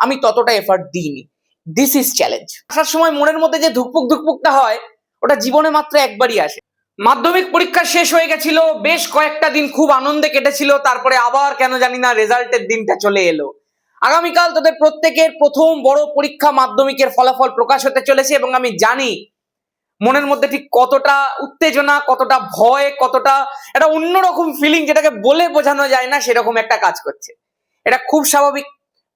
আমি ততটা এফার্ট দিইনি। This is challenge. আসার সময় মনের মধ্যে যে ধুকপুক ধুকপুকটা হয়, ওটা জীবনে মাত্র একবারই আসে। মাধ্যমিক পরীক্ষা শেষ হয়ে গেছিল, বেশ কয়েকটা দিন খুব আনন্দে কেটেছিল, তারপরে আবার কেন জানি না রেজাল্টের দিনটা চলে এলো। আগামীকাল তোদের প্রত্যেকের প্রথম বড় পরীক্ষা, মাধ্যমিকের ফলাফল প্রকাশ হতে চলেছে এবং আমি জানি মনের মধ্যে ঠিক কতটা উত্তেজনা, কতটা ভয়, কতটা একটা অন্যরকম ফিলিং যেটাকে বলে বোঝানো যায় না, সেরকম একটা কাজ করছে। এটা খুব স্বাভাবিক।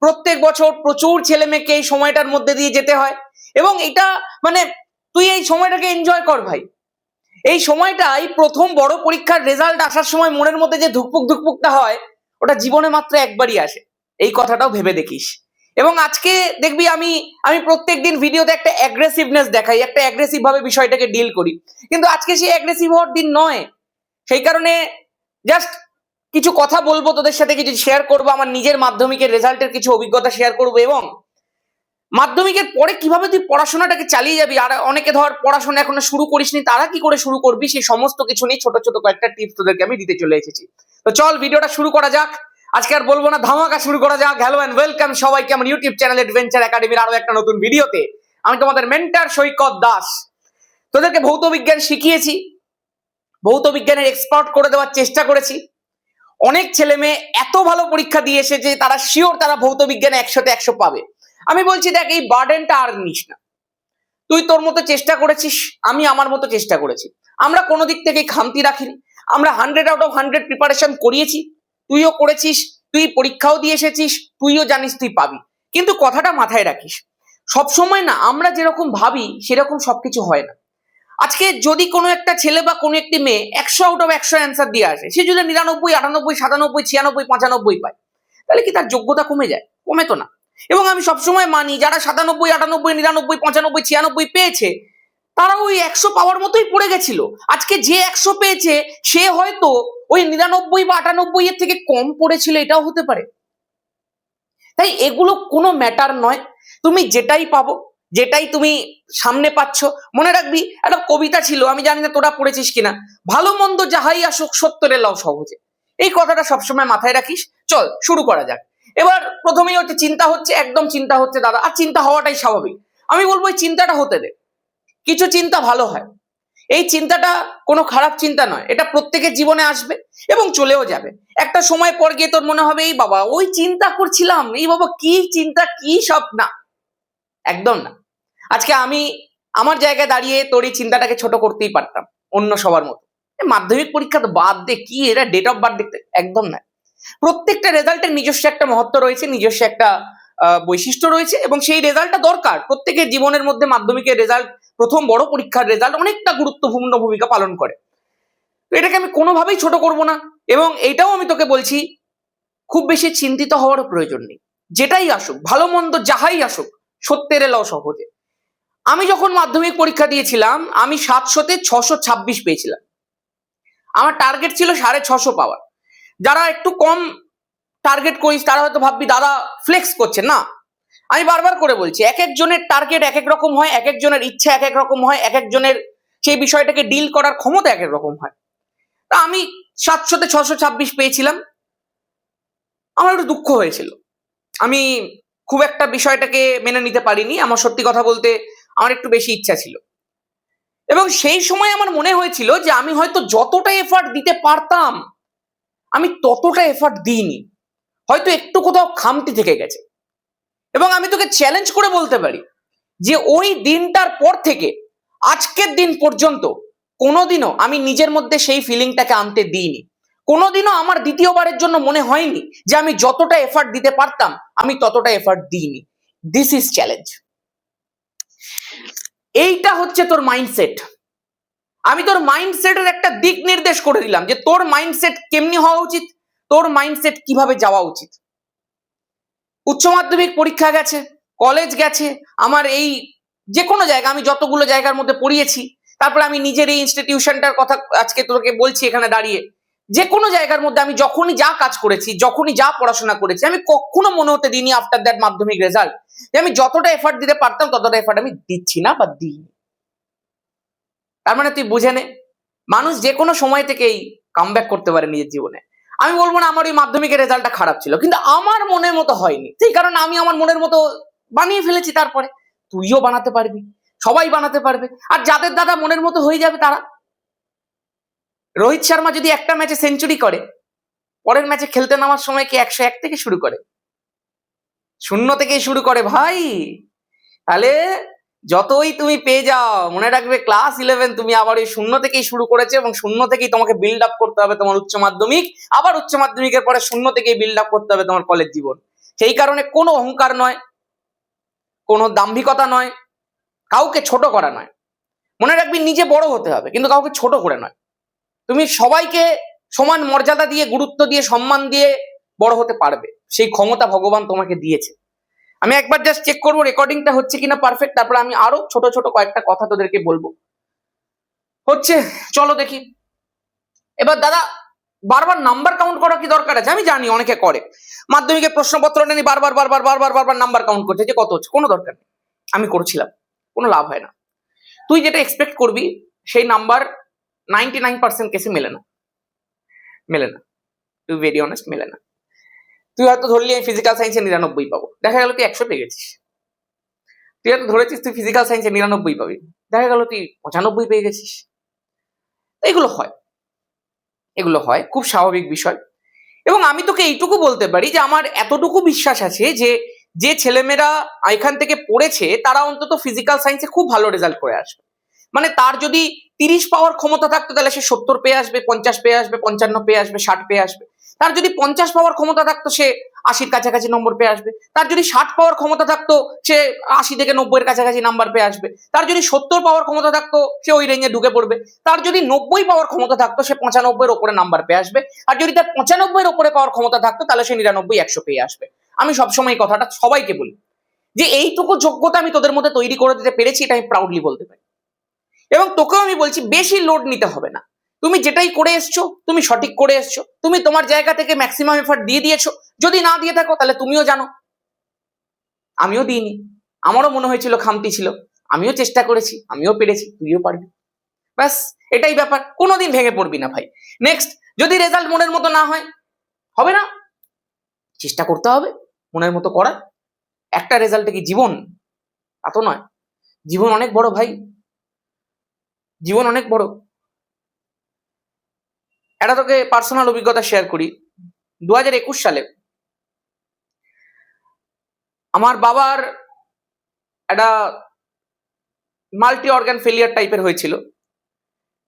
প্রত্যেক বছর প্রচুর ছেলে মেয়েকে এই সময়টার মধ্যে দিয়ে যেতে হয় এবং এটা মানে তুই এই সময়টাকে এনজয় কর ভাই। এই সময়টাই প্রথম বড় পরীক্ষার রেজাল্ট আসার সময় মনের মধ্যে যে ধুকপুক ধুকপুকটা হয়, ওটা জীবনে মাত্র একবারই আসে। এই কথাটাও ভেবে দেখিস। এবং আজকে দেখবি আমি আমি প্রত্যেকদিন ভিডিওতে একটা অ্যাগ্রেসিভনেস দেখাই, একটা অ্যাগ্রেসিভ ভাবে বিষয়টাকে ডিল করি, কিন্তু আজকে সেই অ্যাগ্রেসিভ হওয়ার দিন নয়। সেই কারণে জাস্ট কিছু কথা বলবো তোদের সাথে, কিছু শেয়ার করবো, আমার নিজের মাধ্যমিকের রেজাল্টের কিছু অভিজ্ঞতা শেয়ার করবো এবং মাধ্যমিকের পরে কিভাবে তুই পড়াশোনাটাকে চালিয়ে যাবি। আর অনেকে ধর পড়াশোনা এখনো শুরু করিসনি, তারা কি করে শুরু করবি, সেই সমস্ত কিছু নিয়ে ছোট ছোট কয়েকটা টিপস তোদেরকে আমি দিতে চলে এসেছি। তো চল ভিডিওটা শুরু করা যাক। আজকে আর বলবো না, ধামাকা শুরু করা যাক। হ্যালো এন্ড ওয়েলকাম সবাইকে আমার ইউটিউব চ্যানেল অ্যাডভেঞ্চার একাডেমির আরো একটা নতুন ভিডিওতে। আমি তোমাদের মেন্টর সৈকত দাস। তোদেরকে ভৌত বিজ্ঞান শিখিয়েছি, ভৌত বিজ্ঞানের এক্সপার্ট করে দেওয়ার চেষ্টা করেছি। অনেক ছেলে মেয়ে এত ভালো পরীক্ষা দিয়ে এসেছে, তারা শিওর তারা ভৌত বিজ্ঞানে 100তে 100 পাবে। আমি বলছি দেখ, এই বার্ডেনটা আর নিস না। তুই তোর মতো চেষ্টা করেছিস, আমি আমার মতো চেষ্টা করেছি। আমরা কোনো দিক থেকে খামতি রাখিনি। আমরা 100 out of 100 প্রিপারেশন করিয়েছি, তুইও করেছিস, তুই পরীক্ষাও দিয়ে এসেছিস, তুইও জানিস তুই পাবি। কিন্তু কথাটা মাথায় রাখিস, সবসময় না আমরা যেরকম ভাবি সেরকম সবকিছু হয় না। আজকে যদি কোনো একটা ছেলে বা কোনো একটি মেয়ে 100 out of 100 অ্যান্সার দিয়ে আসে, সে যদি 99, 98, 97, 96, 95 পায়, তাহলে কি তার যোগ্যতা কমে যায়? কমে তো না। এবং আমি সবসময় মানি, যারা 97, 98, 99, 95, 96 পেয়েছে, তারা ওই 100 পাওয়ার মতোই পড়ে গেছিল। আজকে যে 100 পেয়েছে, সে হয়তো ওই 99 বা 98 এর থেকে কম পড়েছিল, এটাও হতে পারে। তাই এগুলো কোনো ম্যাটার নয়। তুমি যেটাই পাবো, যেটাই তুমি সামনে পাচ্ছ, মনে রাখবি একটা কবিতা ছিল, আমি জানি না তোরা পড়েছিস কিনা, ভালো মন্দ যাহাই আসুক সত্যরে লও সহজে। এই কথাটা সবসময় মাথায় রাখিস। চল শুরু করা যাক। এবার প্রথমেই হচ্ছে চিন্তা হচ্ছে, একদম চিন্তা হচ্ছে দাদা, আর চিন্তা হওয়াটাই স্বাভাবিক। আমি বলবো এই চিন্তাটা হতে দে। কিছু চিন্তা ভালো হয়, এই চিন্তাটা কোনো খারাপ চিন্তা নয়, এটা প্রত্যেকের জীবনে আসবে এবং চলেও যাবে। একটা সময় পর গিয়ে তোর মনে হবে, এই বাবা ওই চিন্তা করছিলাম, এই বাবা কি চিন্তা, কি সব না, একদম না। আজকে আমি আমার জায়গায় দাঁড়িয়ে তোর এই চিন্তাটাকে ছোট করতেই পারতাম অন্য সবার মতো। মাধ্যমিক পরীক্ষা তো বাদ দে, কি এটা ডেট অফ বার্থ দেখতে, একদম না। প্রত্যেকটা রেজাল্টের নিজস্ব একটা মহত্ব রয়েছে, নিজস্ব একটা বৈশিষ্ট্য রয়েছে এবং সেই রেজাল্টটা দরকার প্রত্যেকের জীবনের মধ্যে। মাধ্যমিকের রেজাল্ট, প্রথম বড় পরীক্ষার রেজাল্ট অনেকটা গুরুত্বপূর্ণ ভূমিকা পালন করে। তো এটাকে আমি কোনোভাবেই ছোট করব না এবং এইটাও আমি তোকে বলছি, খুব বেশি চিন্তিত হওয়ারও প্রয়োজন নেই। যেটাই আসুক, ভালো মন্দ যাহাই আসুক, সত্যের এলাও সহজে। আমি যখন মাধ্যমিক পরীক্ষা দিয়েছিলাম, আমি 700তে 626 পেয়েছিলাম। আমার টার্গেট ছিল 650 পাওয়ার। যারা একটু কম টার্গেট করিস তারা হয়তো ভাববি দাদা ফ্লেক্স করছে, না। আমি বারবার করে বলছি, এক একজনের টার্গেট এক এক রকম হয়, এক একজনের ইচ্ছা এক এক রকম হয়, এক একজনের সেই বিষয়টাকে ডিল করার ক্ষমতা এক এক রকম হয়। তা আমি 700তে 626 পেয়েছিলাম। আমার একটু দুঃখ হয়েছিল, আমি খুব একটা বিষয়টাকে মেনে নিতে পারিনি। আমার সত্যি কথা বলতে আমার একটু বেশি ইচ্ছা ছিল এবং সেই সময় আমার মনে হয়েছিল যে আমি হয়তো যতটা এফার্ট দিতে পারতাম আমি ততটা এফার্ট দিইনি, হয়তো একটু কোথাও খামতি থেকে গেছে। এবং আমি তোকে চ্যালেঞ্জ করে বলতে পারি যে ওই দিনটার পর থেকে আজকের দিন পর্যন্ত কোনোদিনও আমি নিজের মধ্যে সেই ফিলিংটাকে আনতে দিইনি। কোনোদিনও আমার দ্বিতীয়বারের জন্য মনে হয়নি যে আমি যতটা এফার্ট দিতে পারতাম আমি ততটা এফার্ট দিইনি। This is challenge. এইটা হচ্ছে তোর মাইন্ডসেট। আমি তোর মাইন্ডসেটের একটা দিক নির্দেশ করে দিলাম যে তোর মাইন্ডসেট কেমনি হওয়া উচিত, তোর মাইন্ডসেট কিভাবে যাওয়া উচিত। উচ্চ মাধ্যমিক পরীক্ষা গেছে, কলেজ গেছে, আমার এই যে কোনো জায়গা, আমি যতগুলো জায়গার মধ্যে পড়িয়েছি, তারপরে আমি নিজের এই ইনস্টিটিউশনটার কথা আজকে তোকে বলছি এখানে দাঁড়িয়ে, যে কোনো জায়গার মধ্যে আমি যখনই যা কাজ করেছি, যখনই যা পড়াশোনা করেছি, আমি কখনো মনে হতে দিইনি আফটার দ্যাট মাধ্যমিক রেজাল্ট যে আমি যতটা এফার্ট দিতে পারতাম ততটা এফার্ট আমি দিচ্ছি না বা দিইনি। তার মানে তুই বুঝে নে, মানুষ যে কোনো সময় থেকেই কামব্যাক করতে পারে নিজের জীবনে। আমি বলবো না আমার ওই মাধ্যমিকের রেজাল্টটা খারাপ ছিল, কিন্তু আমার মনের মতো হয়নি, সেই কারণে আমি আমার মনের মতো বানিয়ে ফেলেছি। তারপরে তুইও বানাতে পারবি, সবাই বানাতে পারবে। আর যাদের দাদা মনের মতো হয়ে যাবে তারা, রোহিত শর্মা যদি একটা ম্যাচে সেঞ্চুরি করে, পরের ম্যাচে খেলতে নামার সময় কি 101 থেকে শুরু করে? 0 থেকেই শুরু করে ভাই। তাহলে যতই তুমি পেয়ে যাও, মনে রাখবে ক্লাস 11 তুমি আবার ওই 0 থেকেই শুরু করেছে, এবং 0 থেকেই তোমাকে বিল্ড আপ করতে হবে তোমার উচ্চ মাধ্যমিক, আবার উচ্চ মাধ্যমিকের পরে 0 থেকেই বিল্ড আপ করতে হবে তোমার কলেজ জীবন। সেই কারণে কোনো অহংকার নয়, কোনো দাম্ভিকতা নয়, কাউকে ছোট করা নয়। মনে রাখবি নিজে বড় হতে হবে, কিন্তু কাউকে ছোট করে নয়। তুমি সবাইকে সমান মর্যাদা দিয়ে, গুরুত্ব দিয়ে, সম্মান দিয়ে বড় হতে পারবে, সেই ক্ষমতা ভগবান তোমাকে দিয়েছে। আমি একবার জাস্ট চেক করবো রেকর্ডিংটা হচ্ছে কিনা পারফেক্ট, তারপরে আমি আরো ছোট ছোট কয়েকটা কথা তোদেরকে বলবো। হচ্ছে, চলো দেখি। এবার দাদা, বারবার নাম্বার কাউন্ট করা কি দরকার আছে? আমি জানি অনেকে করে, মাধ্যমিকের প্রশ্নপত্র নেই বারবার বারবার বারবার বারবার নাম্বার কাউন্ট করছে যে কত হচ্ছে। কোনো দরকার নেই, আমি করছিলাম, কোনো লাভ হয় না। তুই যেটা এক্সপেক্ট করবি সেই নাম্বার 99% কেসে মেলে না, মেলে না। তুই ভেরি অনেস্ট, মেলে না। তুই হয়তো ধরলি আমি ফিজিক্যাল সায়েন্সে 99 পাবো, দেখা গেল তুই 100 পেয়ে গেছিস। তুই হয়তো ধরেছিস তুই ফিজিক্যাল সায়েন্সে 99 পাবি, দেখা গেল তুই 95 পেয়ে গেছিস। এগুলো হয়, এগুলো হয়, খুব স্বাভাবিক বিষয়। এবং আমি তোকে এইটুকু বলতে পারি যে আমার এতটুকু বিশ্বাস আছে যে যে ছেলেমেয়েরা এখান থেকে পড়েছে তারা অন্তত ফিজিক্যাল সায়েন্সে খুব ভালো রেজাল্ট করে আসবে। মানে তার যদি 30 পাওয়ার ক্ষমতা থাকতো তাহলে সে 70 পেয়ে আসবে, 50 পেয়ে আসবে, 55 পেয়ে আসবে, 60 পেয়ে আসবে। তার যদি 50 পাওয়ার ক্ষমতা থাকতো সে 80-র কাছাকাছি নম্বর পেয়ে আসবে। তার যদি 60 পাওয়ার ক্ষমতা থাকতো সে 80 থেকে 90-এর কাছাকাছি নাম্বার পেয়ে আসবে। তার যদি 70 পাওয়ার ক্ষমতা থাকতো সে ওই রেঞ্জে ঢুকে পড়বে। তার যদি 90 পাওয়ার ক্ষমতা থাকতো সে 95-এর ওপরে নাম্বার পেয়ে আসবে। আর যদি তার 95-এর ওপরে পাওয়ার ক্ষমতা থাকতো তাহলে সে 99-100 পেয়ে আসবে। আমি সবসময় এই কথাটা সবাইকে বলি যে এইটুকু যোগ্যতা আমি তোদের মধ্যে তৈরি করে দিতে পেরেছি, এটা আমি প্রাউডলি বলতে পারি। এবং তোকেও আমি বলছি বেশি লোড নিতে হবে না, তুমি যেটাই করে এসছো তুমি সঠিক করে এসছো, তুমি তোমার জায়গা থেকে ম্যাক্সিমাম এফর্ট দিয়ে দিয়েছো। যদি না দিয়ে থাকো তাহলে তুমিও জানো আমিও দিইনি, আমারও মনে হয়েছিল খামতি ছিল, আমিও চেষ্টা করেছি, আমিও পেরেছি, তুইও পারবি। ব্যাস এটাই ব্যাপার, কোনোদিন ভেঙে পড়বি না ভাই। নেক্সট, যদি রেজাল্ট মনের মতো না হয়, হবে না, চেষ্টা করতে হবে মনের মতো করার। একটা রেজাল্টে কি জীবন? তা তো নয়, জীবন অনেক বড় ভাই, জীবন অনেক বড়। এটা তোকে পার্সোনাল অভিজ্ঞতা শেয়ার করি। 2021 সালে আমার বাবার একটা মাল্টি অর্গান ফেলিয়ার টাইপের হয়েছিল।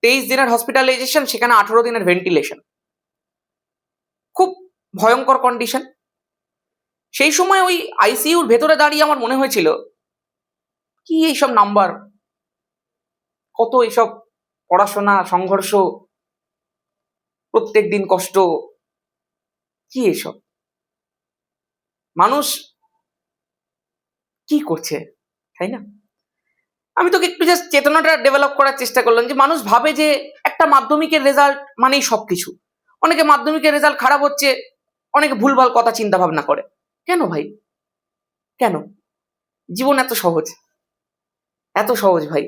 23 দিনের হসপিটালাইজেশন, সেখানে 18 দিনের ভেন্টিলেশন, খুব ভয়ঙ্কর কন্ডিশন। সেই সময় ওই আইসিইউর ভেতরে দাঁড়িয়ে আমার মনে হয়েছিল কি এইসব নাম্বার, কত এইসব পড়াশোনা, সংঘর্ষ, প্রত্যেক দিন কষ্ট, কি এসব মানুষ কি করছে, তাই না? আমি তোকে একটু জাস্ট চেতনাটা ডেভেলপ করার চেষ্টা করলাম যে মানুষ ভাবে যে একটা মাধ্যমিকের রেজাল্ট মানেই সবকিছু। অনেকে মাধ্যমিকের রেজাল্ট খারাপ হচ্ছে, অনেকে ভুলভাল কথা চিন্তা ভাবনা করে। কেন ভাই, কেন? জীবন এত সহজ, এত সহজ ভাই,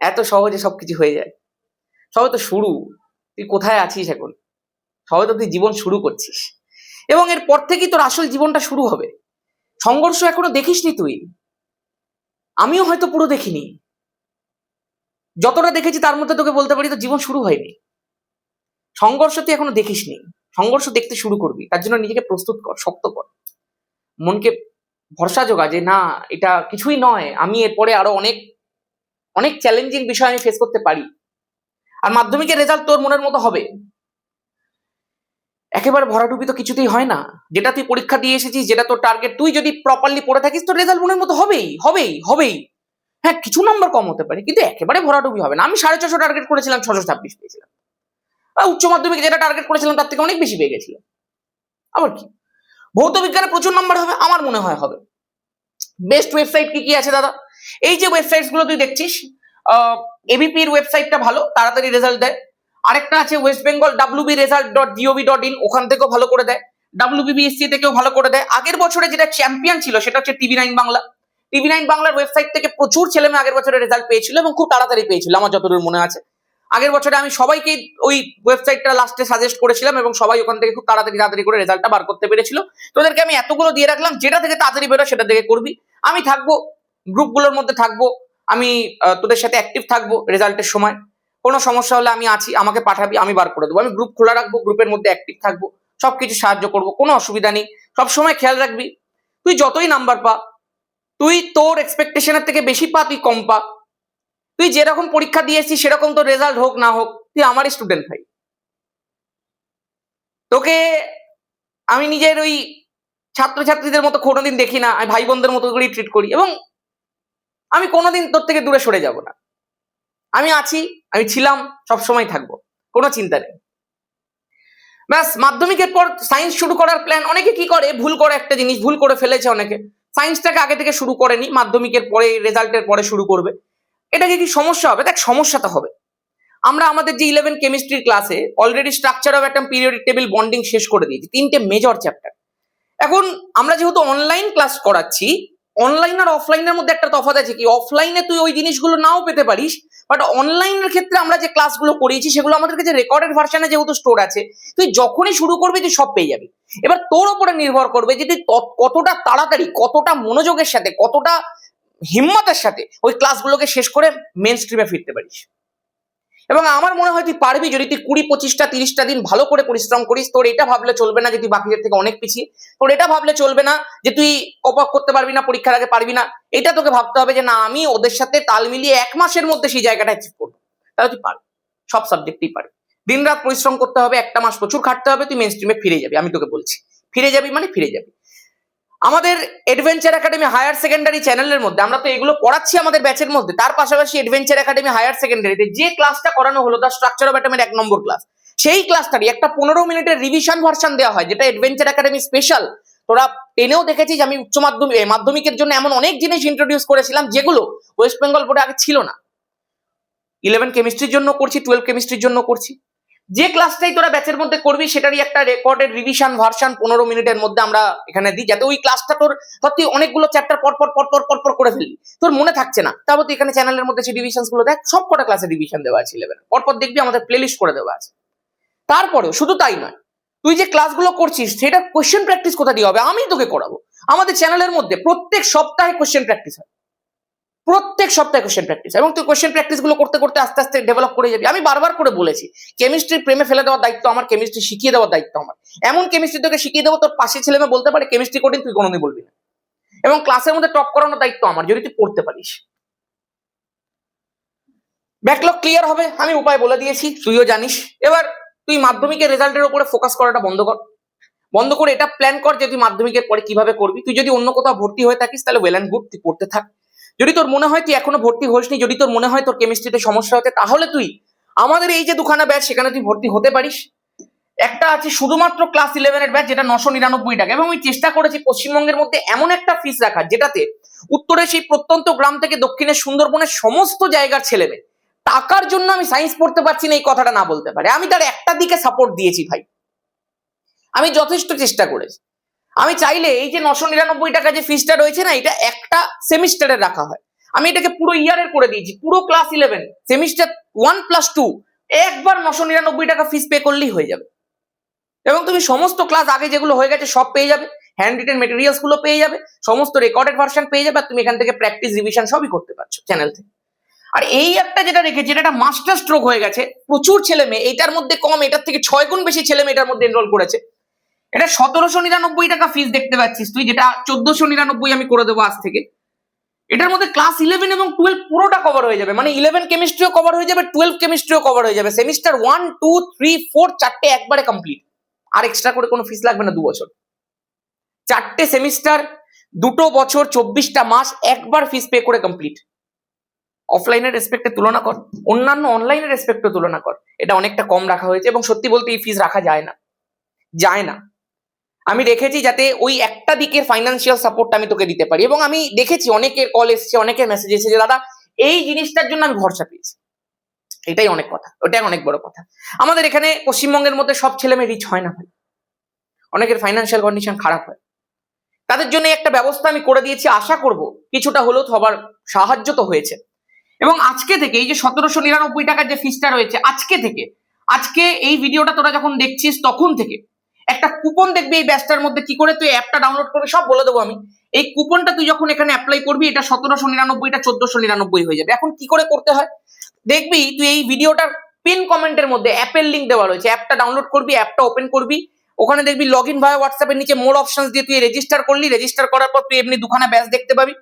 এত সহজে সবকিছু হয়ে যায়। সবে তো শুরু, তুই কোথায় আছিস এখন? সবে তো তুই জীবন শুরু করছিস, এবং এরপর থেকেই তোর আসল জীবনটা শুরু হবে। সংঘর্ষ এখনো দেখিসনি তুই, আমিও হয়তো পুরো দেখিনি, যতটা দেখেছি তার মধ্যে তোকে বলতে পারি তো জীবন শুরু হয়নি। সংঘর্ষ তুই এখনো দেখিসনি, সংঘর্ষ দেখতে শুরু করবি, তার জন্য নিজেকে প্রস্তুত কর, শক্ত কর, মনকে ভরসা জোগা যে না এটা কিছুই নয়, আমি এরপরে আরো অনেক অনেক চ্যালেঞ্জিং বিষয় আমি ফেস করতে পারি। আর মাধ্যমিকের রেজাল্ট তোর মনের মতো হবে, একেবারে ভরাডুবি তো কিছুতেই হয় না। যেটা তুই পরীক্ষা দিয়ে এসেছিস, যেটা তোর টার্গেট, তুই যদি প্রপারলি পড়ে থাকিস তোর রেজাল্ট মনের মতো হবেই হবেই হবেই। হ্যাঁ, কিছু নাম্বার কম হতে পারে, কিন্তু একেবারে ভরাডুবি হবে না। আমি 650 টার্গেট করেছিলাম, 626 পেয়েছিলাম। উচ্চ মাধ্যমিকে যেটা টার্গেট করেছিলাম তার থেকে অনেক বেশি পেয়ে গেছিলাম। আবার কি, ভৌত বিজ্ঞানে প্রচুর নাম্বার হবে, আমার মনে হয় হবে। বেস্ট ওয়েবসাইট কি কি আছে দাদা? এই যে ওয়েবসাইটস গুলো তুই দেখছিস, এবিপির ওয়েবসাইটটা ভালো, তাড়াতাড়ি রেজাল্ট দেয়। আরেকটা আছে ওয়েস্ট বেঙ্গল wbresult.gov.in, ওখান থেকেও ভালো করে দেয়। WBBSC থেকেও ভালো করে দেয়। আগের বছরে যেটা চ্যাম্পিয়ন ছিল সেটা হচ্ছে TV9 বাংলা। TV9 বাংলার ওয়েবসাইট থেকে প্রচুর ছেলে মেয়ে আগের বছরের রেজাল্ট পেয়েছিল এবং খুব তাড়াতাড়ি পেয়েছিল, আমার যতদূর মনে আছে। আগের বছরে আমি সবাইকে ওই ওয়েবসাইটটা লাস্টে সাজেস্ট করেছিলাম এবং সবাই ওখান থেকে খুব তাড়াতাড়ি করে রেজাল্টটা বার করতে পেরেছিল। তোদেরকে আমি এতগুলো দিয়ে রাখলাম, যেটা থেকে তাড়াতাড়ি বেরো সেটা থেকে করবি। আমি থাকবো, গ্রুপগুলোর মধ্যে থাকবো, আমি তোদের সাথে অ্যাক্টিভ থাকবো রেজাল্টের সময়। কোনো সমস্যা হলে আমি আছি, আমাকে পাঠাবি, আমি বার করে দেবো। আমি গ্রুপ খোলা রাখবো, গ্রুপের মধ্যে অ্যাক্টিভ থাকবো, সবকিছু সাহায্য করবো, কোনো অসুবিধা নেই। সবসময় খেয়াল রাখবি, তুই যতই নাম্বার পা, তুই তোর এক্সপেকটেশনের থেকে বেশি পা, তুই কম পা, তুই যেরকম পরীক্ষা দিয়েছিস সেরকম তোর রেজাল্ট হোক না হোক, তুই আমারই স্টুডেন্ট ভাই। তোকে আমি নিজের ওই ছাত্রছাত্রীদের মতো কোনোদিন দেখি না, আমি ভাই বোনদের মতো করেই ট্রিট করি এবং আমি কোনোদিন তোর থেকে দূরে সরে যাব না। আমি আছি, আমি ছিলাম, সবসময় থাকবো, কোনো চিন্তা নেই। ব্যাস, মাধ্যমিকের পর সায়েন্স শুরু করার প্ল্যান। অনেকে কি করে, ভুল করে একটা জিনিস, ভুল করে ফেলেছে অনেকে, সায়েন্সটাকে আগে থেকে শুরু করেনি, মাধ্যমিকের পরে রেজাল্টের পরে শুরু করবে। এটাকে কি সমস্যা হবে? দেখ, সমস্যা তো হবে। আমরা আমাদের যে 11 কেমিস্ট্রির ক্লাসে already structure of atom, periodic table, bonding শেষ করে দিয়েছি, 3টে মেজর চ্যাপ্টার। এখন আমরা যেহেতু অনলাইন ক্লাস করাচ্ছি, অনলাইন আর অফলাইনের মধ্যে একটা তফাৎ আছে কি, অফলাইনে তুই ওই জিনিসগুলো নাও পেতে পারিস, বাট অনলাইনের ক্ষেত্রে আমরা যে ক্লাসগুলো করিয়েছি সেগুলো আমাদের কাছে রেকর্ডেড ভার্সনে যেহেতু স্টোর আছে, তুই যখনই শুরু করবি তুই সব পেয়ে যাবি। এবার তোর উপরে নির্ভর করবে যে তুই কতটা তাড়াতাড়ি, কতটা মনোযোগের সাথে, কতটা হিম্মতের সাথে ওই ক্লাসগুলোকে শেষ করে মেন স্ট্রিমে ফিরতে পারিস। এবং আমার মনে হয় তুই পারবি যদি তুই 20, 25টা, 30টা দিন ভালো করে পরিশ্রম করিস। তোর এটা ভাবলে চলবে না যে তুই বাকিদের থেকে অনেক পিছিয়ে, তোর এটা ভাবলে চলবে না যে তুই কপ আপ করতে পারবি না, পরীক্ষার আগে পারবি না। এটা তোকে ভাবতে হবে যে না, আমি ওদের সাথে তাল মিলিয়ে 1 মাসের মধ্যে সেই জায়গাটা অ্যাচিভ করবো। তাহলে তুই পারবি, সব সাবজেক্টেই পারবি। দিন রাত পরিশ্রম করতে হবে, 1টা মাস প্রচুর খাটতে হবে, তুই মেন স্ট্রিমে ফিরে যাবি। আমি তোকে বলছি, ফিরে যাবি মানে ফিরে যাবি। আমাদের অ্যাডভেঞ্চার একাডেমি হায়ার সেকেন্ডারি চ্যানেলের মধ্যে আমরা তো এগুলো পড়াচ্ছি আমাদের ব্যাচের মধ্যে, তার পাশাপাশি অ্যাডভেঞ্চার একাডেমি হায়ার সেকেন্ডারিতে যে ক্লাসটা করানো হলো, দ্য স্ট্রাকচার অফ অ্যাটমের 1 নম্বর ক্লাস, সেই ক্লাসটারই একটা 15 মিনিটের রিভিশন ভার্সন দেওয়া হয়, যেটা অ্যাডভেঞ্চার একাডেমি স্পেশাল। তোরা টেনেও দেখেছিস আমি উচ্চ মাধ্যমিকের জন্য এমন অনেক জিনিস ইন্ট্রোডিউস করেছিলাম যেগুলো ওয়েস্ট বেঙ্গল বোর্ডে আগে ছিল না। 11 কেমিস্ট্রির জন্য করছি, 12 কেমিস্ট্রির জন্য করছি। যে ক্লাসটাই তোরা ব্যাচের মধ্যে করবি সেটারই একটা রেকর্ডেড রিভিশন ভার্সন 15 মিনিটের মধ্যে আমরা এখানে দিই, যাতে ওই ক্লাসটা তোর তুই অনেকগুলো চ্যাপ্টার পর করে ফেললি, তোর মনে থাকছে না, তারপর তুই এখানে চ্যানেলের মধ্যে সেই রিভিশন গুলো দেখ, সব কটা ক্লাসে রিভিশন দেওয়া আছে 11 পর দেখবি আমাদের প্লেলিস্ট করে দেওয়া আছে। তারপরেও শুধু তাই নয়, তুই যে ক্লাসগুলো করছিস সেটা কোশ্চেন প্র্যাকটিস কোথা দিয়ে হবে? আমি তোকে করাবো। আমাদের চ্যানেলের মধ্যে প্রত্যেক সপ্তাহে কোশ্চেন প্র্যাকটিস হয়, প্রত্যেক সপ্তাহে কোশ্চেন প্র্যাকটিস, এবং তুই কোশ্চেন প্র্যাকটিস গুলো করতে করতে আস্তে আস্তে ডেভেলপ করে যাবি। আমি বারবার করে বলেছি, কেমিস্ট্রি প্রেমে ফেলে দেওয়ার দায়িত্ব আমার, কেমিস্ট্রি শিখিয়ে দেওয়ার দায়িত্ব আমার। এমন কেমিস্ট্রি তোকে শিখিয়ে দেবো তোর পাশে ছেলে মেয়ে বলতে পারে কেমিস্ট্রি কঠিন, তুই কোনোদিন বলবি না। এবং ক্লাসের মধ্যে টপ করানোর দায়িত্ব আমার, যদি তুই পড়তে পারিস। ব্যাকলগ ক্লিয়ার হবে, আমি উপায় বলে দিয়েছি, তুইও জানিস। এবার তুই মাধ্যমিকের রেজাল্টের উপরে ফোকাস করাটা বন্ধ করে এটা প্ল্যান কর যে তুই মাধ্যমিকের পরে কিভাবে করবি। তুই যদি অন্য কোথাও ভর্তি হয়ে থাকিস তাহলে ওয়েল অ্যান্ড গুড, তুই পড়তে থাক। যদি তোর মনে হয় তুই এখনো ভর্তি হসনি, যদি তোর মনে হয় তোর কেমিস্ট্রিতে সমস্যা হচ্ছে, তাহলে তুই আমাদের এই যে 2খানা ব্যাচ সেখানে তুই ভর্তি হতে পারিস। একটা আছে শুধুমাত্র ক্লাস 11 এর ব্যাচ, যেটা 999 টাকা, এবং আমি চেষ্টা করেছি পশ্চিমবঙ্গের মধ্যে এমন একটা ফিস রাখার যেটাতে উত্তরে সেই প্রত্যন্ত গ্রাম থেকে দক্ষিণের সুন্দরবনের সমস্ত জায়গার ছেলে মেয়ে টাকার জন্য আমি সায়েন্স পড়তে পারছি না এই কথাটা না বলতে পারে। আমি তার একটা দিকে সাপোর্ট দিয়েছি ভাই, আমি যথেষ্ট চেষ্টা করেছি। আমি চাইলে এই যে 999 টাকা যে ফিসটা রয়েছে না, এটা একটা সেমিস্টারের রাখা হয়, আমি এটাকে পুরো ইয়ারের করে দিয়েছি। পুরো ক্লাস 11 সেমিস্টার 1+2 একবার 999 টাকা ফিস পে করলেই হয়ে যাবে, এবং তুমি সমস্ত ক্লাস আগে যেগুলো হয়ে গেছে সব পেয়ে যাবে, হ্যান্ড রিটেন মেটেরিয়ালস গুলো পেয়ে যাবে, সমস্ত রেকর্ডেড ভার্সন পেয়ে যাবে, আর তুমি এখান থেকে প্র্যাকটিস রিভিশন সবই করতে পারছো চ্যানেল থেকে। আর এই একটা যেটা রেখেছি, এটা একটা মাস্টার স্ট্রোক হয়ে গেছে, প্রচুর ছেলে মেয়ে এটার মধ্যে কম, এটার থেকে 6 গুণ বেশি ছেলে মেয়ে এটার মধ্যে এনরোল করেছে। এটা 1799 টাকা ফিস দেখতে পাচ্ছিস তুই, যেটা 1499 আমি করে দেবো আজ থেকে। এটার মধ্যে ক্লাস 11 এবং 12 পুরোটা কভার হয়ে যাবে, মানে 11 কেমিস্ট্রিও কভার হয়ে যাবে, 12 কেমিস্ট্রিও কভার হয়ে যাবে। সেমিস্টার 1, 2, 3, 4 চারটে একবারে কমপ্লিট, আর এক্সট্রা করে কোনো ফিস লাগবে না। 2 বছর, 4টে সেমিস্টার, 2 বছর, 24টা মাস, একবার ফিস পে করে কমপ্লিট। অফলাইনের রেসপেক্টে তুলনা কর, অন্যান্য অনলাইনের রেসপেক্টে তুলনা কর, এটা অনেকটা কম রাখা হয়েছে, এবং সত্যি বলতে এই ফিস রাখা যায় না। আমি দেখেছি যাতে ওই একটা দিকের ফাইন্যান্সিয়াল সাপোর্টটা আমি তোকে দিতে পারি, এবং আমি দেখেছি অনেকের কল এসেছে, অনেকের মেসেজ এসেছে যে দাদা এই জিনিসটার জন্য আমি ভরসা পেয়েছি। এটাই অনেক কথা, ওটাই অনেক বড় কথা। আমাদের এখানে পশ্চিমবঙ্গের মধ্যে সব ছেলে মেয়ে রিচ হয় না ভাই, অনেকের ফাইন্যান্সিয়াল কন্ডিশন খারাপ হয়, তাদের জন্য একটা ব্যবস্থা আমি করে দিয়েছি। আশা করব কিছুটা হলেও সবার সাহায্য তো হয়েছে। এবং আজকে থেকে এই যে 1799 টাকার যে ফিসটা রয়েছে, আজকে এই ভিডিওটা তোরা যখন দেখছিস তখন থেকে একটা কুপন দেখবি এই ব্যাচটার মধ্যে। কি করে তুই অ্যাপটা ডাউনলোড করবি সব বলে দেবো আমি। এই কুপনটা তুই যখন এখানে অ্যাপ্লাই করবি, এটা 1799টা 1499 হয়ে যাবে। এখন কি করে করতে হয় দেখবি, তুই এই ভিডিওটার পিন কমেন্টের মধ্যে অ্যাপের লিঙ্ক দেওয়া রয়েছে, অ্যাপটা ডাউনলোড করবি, অ্যাপটা ওপেন করবি, ওখানে দেখবি লগ ইন ভায়া হোয়াটসঅ্যাপের নিচে মোর অপশনস দিয়ে তুই রেজিস্টার করলি, রেজিস্টার করার পর তুই এমনি দুখানা ব্যাচ দেখতে পাবি।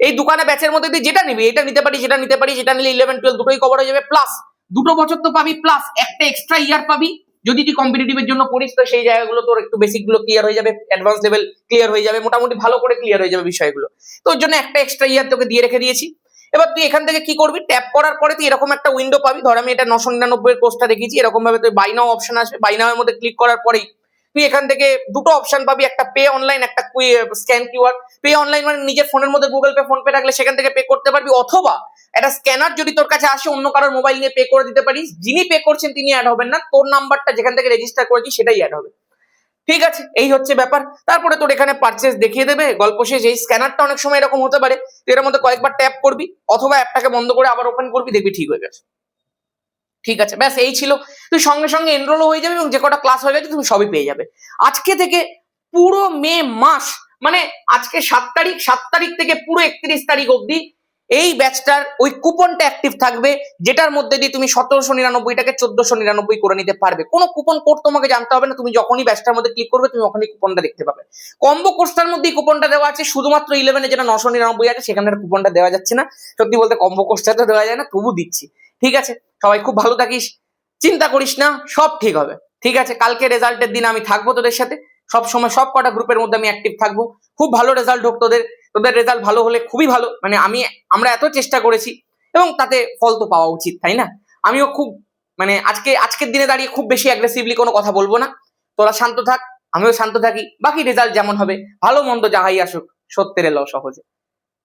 এই দুখানা ব্যাচের মধ্যে তুই যেটা নিবি, এটা নিতে পারি, যেটা নিতে পারি, যেটা নিলে 11-12 দুটোই কভার হয়ে যাবে, প্লাস 2 বছর তো পাবি, প্লাস একটা এক্সট্রা ইয়ার পাবি। যদি তুই কম্পিটিটিভের জন্য পড়িস তো সেই জায়গাগুলো তোর একটু বেসিক গুলো ক্লিয়ার হয়ে যাবে, অ্যাডভান্স লেভেল ক্লিয়ার হয়ে যাবে, মোটামুটি ভালো করে ক্লিয়ার হয়ে যাবে বিষয়গুলো। তোর জন্য একটা এক্সট্রা ইয়ার তোকে দিয়ে রেখে দিয়েছি। এবার তুই এখান থেকে কি করবি, ট্যাপ করার পরে তুই এরকম একটা উইন্ডো পাবি। ধর আমি এটা 999 এর কোর্সটা দেখিয়েছি, এরকম ভাবে তুই বাই নাও অপশন আসবে, বাই নাও এর মধ্যে ক্লিক করার পরেই তুই এখান থেকে দুটো অপশন পাবি, একটা পে অনলাইন, একটা স্ক্যান কিউআর। পে অনলাইন মানে নিজের ফোনের মধ্যে গুগল পে, ফোন পে থাকলে সেখান থেকে পে করতে পারবি, অথবা একটা স্ক্যানার যদি তোর কাছে আসে অন্য কারোর মোবাইল নিয়ে পে করে দিতে পারিস। যিনি পে করছেন তিনি অ্যাড হবেন না, তোর নাম্বারটা যেখান থেকে রেজিস্টার করেছিস সেটাই অ্যাড হবে। ঠিক আছে, এই হচ্ছে ব্যাপার। তারপরে তোর এখানে পারচেজ দেখিয়ে দেবে, গল্প শেষ। এই স্ক্যানারটা অনেক সময় এরকম হতে পারে, তুই এর মধ্যে কয়েকবার ট্যাপ করবি অথবা অ্যাপটাকে বন্ধ করে আবার ওপেন করবি, দেখবি ঠিক হয়ে গেছে। ঠিক আছে, ব্যাস এই ছিল। তুই সঙ্গে সঙ্গে এনরোলও হয়ে যাবে এবং যে কটা ক্লাস হয়ে গেছে তুমি সবই পেয়ে যাবে। আজকে থেকে পুরো মে মাস, মানে আজকে 7 তারিখ, 7 তারিখ থেকে পুরো 31 তারিখ অবধি এই ব্যাচটার ওই কুপনটা অ্যাক্টিভ থাকবে, যেটার মধ্যে দিয়ে তুমি 1799টাকে 1499 করে নিতে পারবে। কোনো কুপন কোড তোমাকে জানতে হবে না, তুমি যখনই ব্যাচটার মধ্যে ক্লিক করবে তুমি ওখানেই কুপনটা দেখতে পাবে। কম্বো কোর্সটার মধ্যেই কুপনটা দেওয়া আছে, শুধুমাত্র 11-এ যেটা 999 আছে সেখানে কুপনটা দেওয়া যাচ্ছে না। সত্যি বলতে কম্বো কোর্সটা তো দেওয়া যায় না, তবু দিচ্ছি। ঠিক আছে, সবাই খুব ভালো থাকিস, চিন্তা করিস না, সব ঠিক হবে। ঠিক আছে, কালকে রেজাল্টের দিন আমি থাকবো তোদের সাথে, সব সময় সব কটা গ্রুপের মধ্যে আমি অ্যাক্টিভ থাকবো। খুব ভালো রেজাল্ট হোক তোদের, তোদের রেজাল্ট ভালো হলে খুবই ভালো। মানে আমরা এত চেষ্টা করেছি এবং তাতে ফল তো পাওয়া উচিত, তাই না? আমিও খুব মানে আজকের দিনে দাঁড়িয়ে খুব বেশি অ্যাগ্রেসিভলি কোনো কথা বলবো না। তোরা শান্ত থাক, আমিও শান্ত থাকি, বাকি রেজাল্ট যেমন হবে, ভালো মন্দ যাহাই আসুক, সত্যের এলো সহজে।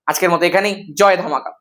আজকের মতো এখানেই, জয় ধামাকা।